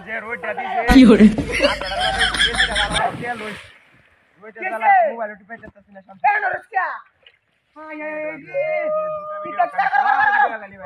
যে রোডটা দিছে কি করে মোবাইল টিপে যাচ্ছে না সামনে এ নরসকা হাই হাই গালি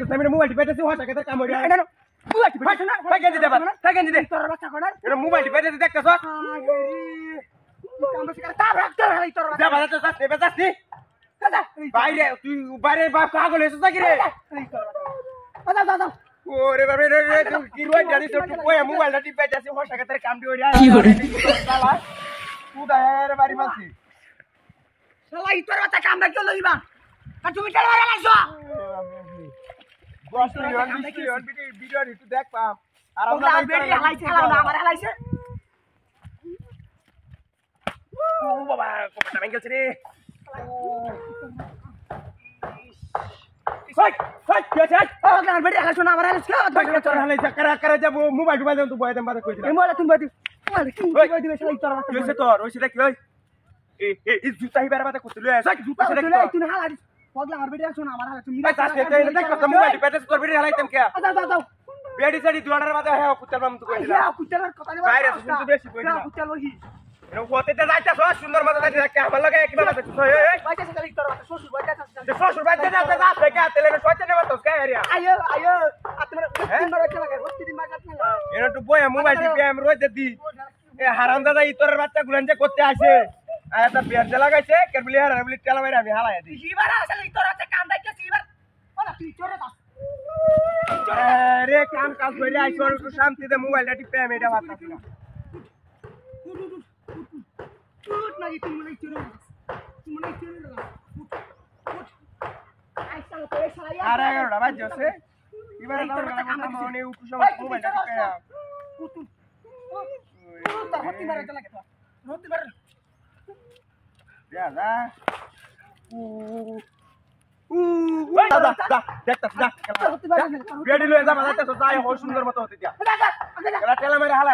বাইরে মোবাইল টিপে যাচ্ছে হঠাৎ করে কাম হইরা মোবাইল টিপে যাচ্ছে দেখতেছ বাইরে তুই বাইরে বাপ পাগল হয়েছিস নাকি রে ওরে বাবা রে কি রোজ জানি তো তুই মোবাইলটা টিপে যাচ্ছে হঠাৎ করে কাম দিও রে কি করে শালা তুই বাড়ি মাছি শালা ইতর বাচ্চা কামটা কেউ লইবা আর তুমি চলে মারা লাইছো বস ভিডিও একটু দেখ পাম আর ওগুলা বেরি হালাইছে হালাও না আমার হালাইছে ও বাবা কোপটা ভেঙে গেছে রে কি আছে ওগুলা বেরি হালাইছো না আমার হালাইছে তোর হালাইছে কারা যাব মোবাইল টোবাইল তো বয় দেন বাদে কইছিলাম এই মোলা তুমি বাদি কি কই দিবে শালা ইতর বাচ্চা কি হইছে তোর হইছে কি হই এই জুতা হিবার বাদে কইছিল জুতা তুলে তুমি হালাই ওগুলা বেরি হালাইছো না আমার হালাইছে তুমি ভাই তাস খেতে দেখ কত মোবাইল টিপে তোর ভিডিও হালাইতাম কে দাও বেডি সাডি দুয়ানার বাদে হ্যাঁ কুত্তার বাম তো কইছিলাম ইয়া কুত্তার কথা নিবা বাইরে শুনতে বেশি কইছিলাম কুত্তা লহি এরকম হতে যাইতাছ সুন্দর মতো যাইতে আমার লাগে কি বাবা এই বাইটা শালা ইতর বাচ্চা শ্বশুর বাইটা যে শ্বশুর বাড়িতে যাতে যাস কে তেলে সত্যি নেবা তো কে এরিয়া আয়ো আত্মরা তিন বার চলা গেল তিন বার চলা এরা তো বয় মোবাইল টিপে আমি রোজ দি এ হারাম দাদা ইতরের বাচ্চা গুলান যে করতে আসে আর এটা বের লাগাইছে কেবলি হারাম বলি তেলা মাইরা আমি হালাই দি ইবার আসলে ইতর বাচ্চা কাম দাইছে ইবার ওলা তুই চরে দাও রে কাম কাজ করে আইছো একটু শান্তিতে মোবাইলটা টিপে আমি এটা ভাবতাছি না উঠ নাকি তুমি নাই চরে দাও আইসা তো এই শালা আর 11টা বাজে আছে এবারে কাম মানে উঠু সময় মোবাইলটা টিপে তার হতি মারা চলা গেল হতি মারা যা দাদা দেখতাছ না হতি মারা বেডি লয়ে যা মাথাতে তো যাই হয় সুন্দর মতো হতে দিয়া এরা তেলা মাইরা হালা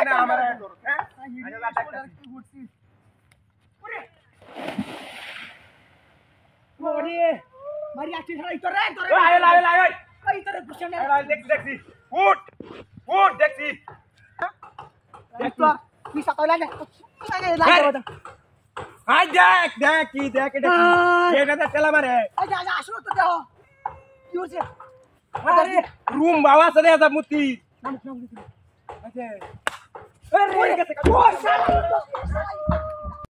না আমার হ্যাঁ আচ্ছা দেখতাছি ওরে মারি আছি শালা ইতর রে তোরে আয় এই তোরে বুঝছনা দেখছি উঠ দেখছি দেখতো মিছা কইলা না লাগে বাদা আয় দেখ কি দেখ এটা কি এটা তো তেলা মারে আচ্ছা আসো তো দেখো কি হচ্ছে আরে রুম বাবা সাথে আছে মুতি নাম আচ্ছা আরে ও শালা